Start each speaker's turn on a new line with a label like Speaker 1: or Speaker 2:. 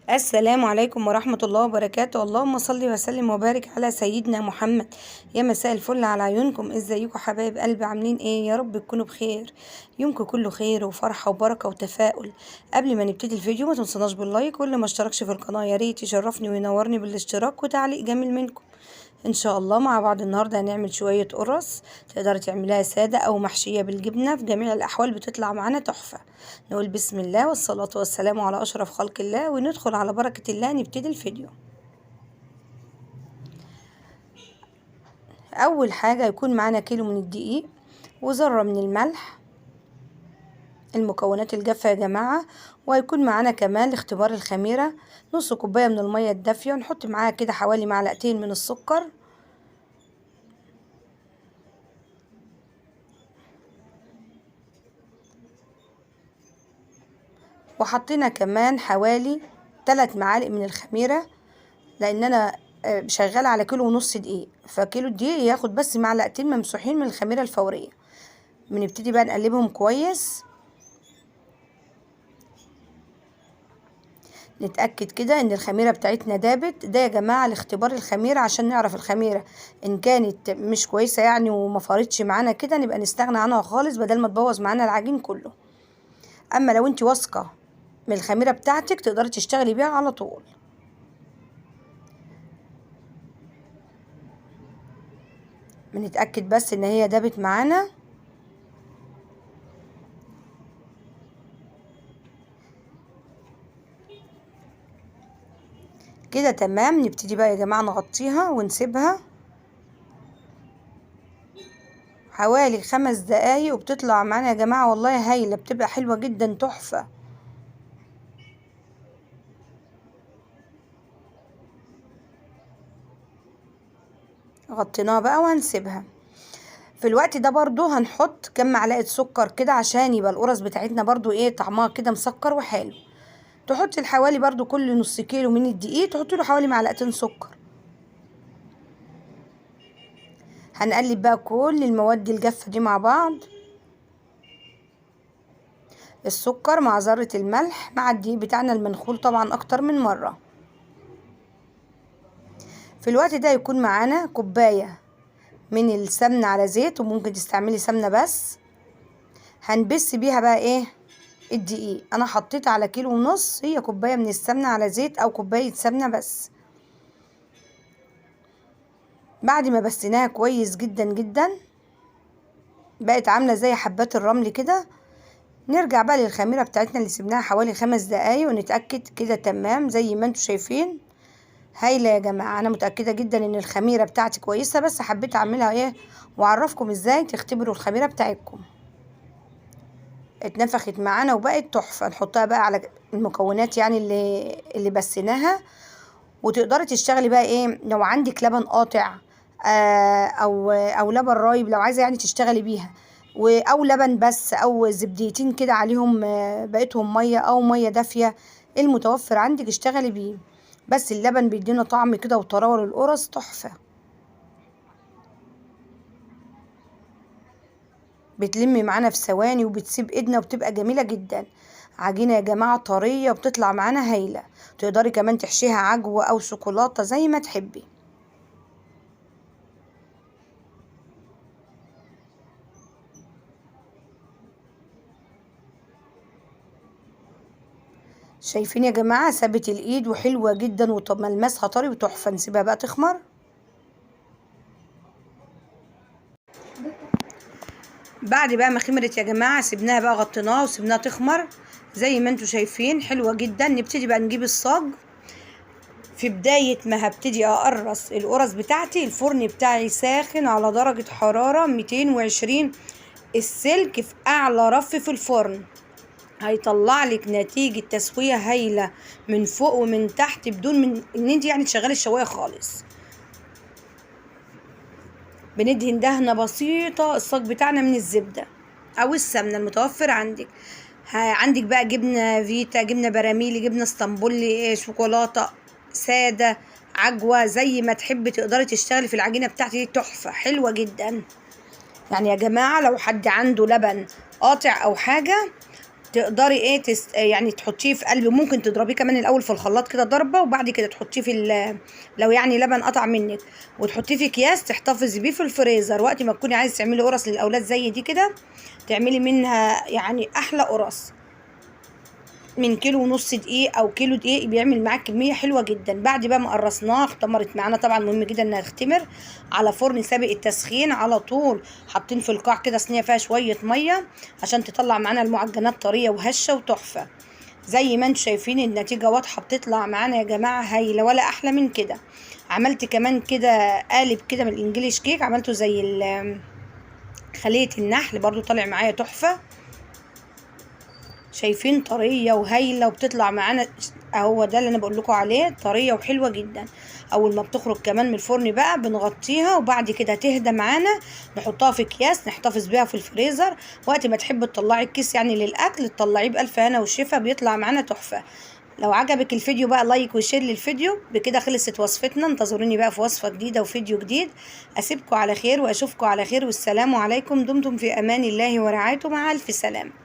Speaker 1: السلام عليكم ورحمة الله وبركاته. اللهم صل وسلم وبارك على سيدنا محمد. يا مساء الفل على عيونكم، ازيكم حبايب قلبي؟ عاملين ايه؟ يا رب تكونوا بخير، يومكم كله خير وفرحة وبركة وتفاؤل. قبل ما نبتدي الفيديو ما تنسوناش باللايك، واللي ما اشتركش في القناة يا ريت يشرفني وينورني بالاشتراك وتعليق جميل منكم. ان شاء الله مع بعض النهارده هنعمل شويه قرص، تقدري تعمليها ساده او محشيه بالجبنه، في جميع الاحوال بتطلع معانا تحفه. نقول بسم الله والصلاه والسلام على اشرف خلق الله، وندخل على بركه الله نبتدي الفيديو. اول حاجه يكون معانا كيلو من الدقيق وذره من الملح، المكونات الجافه يا جماعه. وهيكون معانا كمان لاختبار الخميره نص كوبايه من الميه الدافيه، ونحط معاها كده حوالي معلقتين من السكر، وحطينا كمان حوالي 3 معالق من الخميرة، لان انا شغالة على كيلو ونص دقيق، فكيلو الدقيق ياخد بس معلقتين ممسوحين من الخميرة الفورية. بنبتدي بقى نقلبهم كويس، نتأكد كده ان الخميرة بتاعتنا دابت. ده يا جماعة لاختبار الخميرة عشان نعرف الخميرة ان كانت مش كويسة يعني وما فارتش معانا كده نبقى نستغنى عنها خالص بدل ما تبوظ معانا العجين كله. اما لو انت واثقة من الخميرة بتاعتك تقدري تشتغلي بيها على طول. بنتأكد بس ان هي دابت معانا. كده تمام. نبتدي بقى يا جماعة نغطيها ونسيبها حوالي 5 دقايق، وبتطلع معانا يا جماعة والله هايلة، بتبقى حلوة جدا تحفة. غطيناها بقى وهنسيبها. في الوقت ده برضو هنحط كم معلقة سكر كده عشان يبقى القرص بتاعتنا برضو ايه طعمها كده مسكر وحلو. تحطي حوالي برضو كل نص كيلو من الدقيق تحطي له حوالي معلقتين سكر. هنقلب بقى كل المواد الجافة دي مع بعض، السكر مع ذرة الملح مع الدقيق بتاعنا المنخول طبعا اكتر من مرة. في الوقت ده يكون معانا كوباية من السمنة على زيت، وممكن تستعملي سمنة بس. هنبس بيها بقى ايه الدقيق. انا حطيت على كيلو ونص هي كوباية من السمنة على زيت او كوباية سمنة بس. بعد ما بسيناها كويس جدا جدا بقت عاملة زي حبات الرمل كده. نرجع بقى للخميرة بتاعتنا اللي سيبناها حوالي 5 دقايق ونتأكد كده تمام زي ما انتوا شايفين. هايلة يا جماعة، انا متأكدة جدا ان الخميرة بتاعتي كويسة، بس حبيت اعملها ايه واعرفكم ازاي تختبروا الخميرة بتاعتكم. اتنفخت معانا وبقت تحفة. نحطها بقى على المكونات يعني اللي بسيناها. وتقدري تشتغلي بقى ايه لو عندك لبن قاطع او لبن رايب، لو عايزة يعني تشتغلي بيها، او لبن بس او زبديتين كده عليهم بقيتهم مية او مية دافية، المتوفر عندك اشتغلي بيه. بس اللبن بيدينا طعم كده وطراوة للقرص تحفة. بتلمي معانا في ثواني وبتسيب ايدنا وبتبقى جميلة جدا. عجينة يا جماعة طرية وبتطلع معانا هايلة. تقدري كمان تحشيها عجوة او شوكولاتة زي ما تحبي. شايفين يا جماعة ثابت الايد وحلوة جدا وملمسها طري وتحفة. نسيبها بقى تخمر. بعد بقى ما خمرت يا جماعة سيبناها بقى غطيناها وسيبناها تخمر زي ما انتوا شايفين حلوة جدا. نبتدي بقى نجيب الصاج. في بداية ما هبتدي اقرص القرص بتاعتي الفرن بتاعي ساخن على درجة حرارة 220، السلك في اعلى رف في الفرن. هيطلع لك نتيجة تسوية هايلة من فوق ومن تحت بدون من ان انت يعني تشغلي الشواية خالص. بندهن دهنة بسيطة الصاج بتاعنا من الزبدة او السمنة المتوفر عندك. عندك بقى جبنة فيتا، جبنة براميلي، جبنة اسطنبولي، شوكولاتة سادة، عجوة، زي ما تحبي تقدري تشتغلي في العجينة بتاعتي دي تحفة حلوة جدا. يعني يا جماعة لو حد عنده لبن قاطع او حاجة تقدري ايه يعني تحطيه في قلب، ممكن تضربيه كمان الاول في الخلاط كده ضربه، وبعد كده تحطيه في لو يعني لبن قطع منك، وتحطيه في اكياس تحتفظي بيه في الفريزر. وقت ما تكوني عايز تعملي قرص للاولاد زي دي كده، تعملي منها يعني احلى قرص. من كيلو ونص دقيق او كيلو دقيق بيعمل معاك كميه حلوه جدا. بعد بقى ما قرصناها اختمرت معانا، طبعا مهم جدا انها تختمر على فرن سابق التسخين على طول. حاطين في القاع كده صينيه فيها شويه ميه عشان تطلع معانا المعجنات طريه وهشه وتحفه. زي ما انتم شايفين النتيجه واضحه، بتطلع معانا يا جماعه هايله، ولا احلى من كده. عملت كمان كده قالب كده من الانجليش كيك، عملته زي خليه النحل، برضو طالع معايا تحفه. شايفين طريه وهايله وبتطلع معانا، اهو ده اللي انا بقول لكم عليه، طريه وحلوه جدا. اول ما بتخرج كمان من الفرن بقى بنغطيها، وبعد كده تهدى معانا نحطها في اكياس نحتفظ بيها في الفريزر. وقت ما تحب تطلعي الكيس يعني للاكل تطلعيه بالف هنا والشفا، بيطلع معانا تحفه. لو عجبك الفيديو بقى لايك وشير للفيديو. بكده خلصت وصفتنا، انتظروني بقى في وصفه جديده وفيديو جديد. اسيبكم على خير واشوفكم على خير، والسلام عليكم. دمتم في امان الله ورعايته، مع الف سلامه.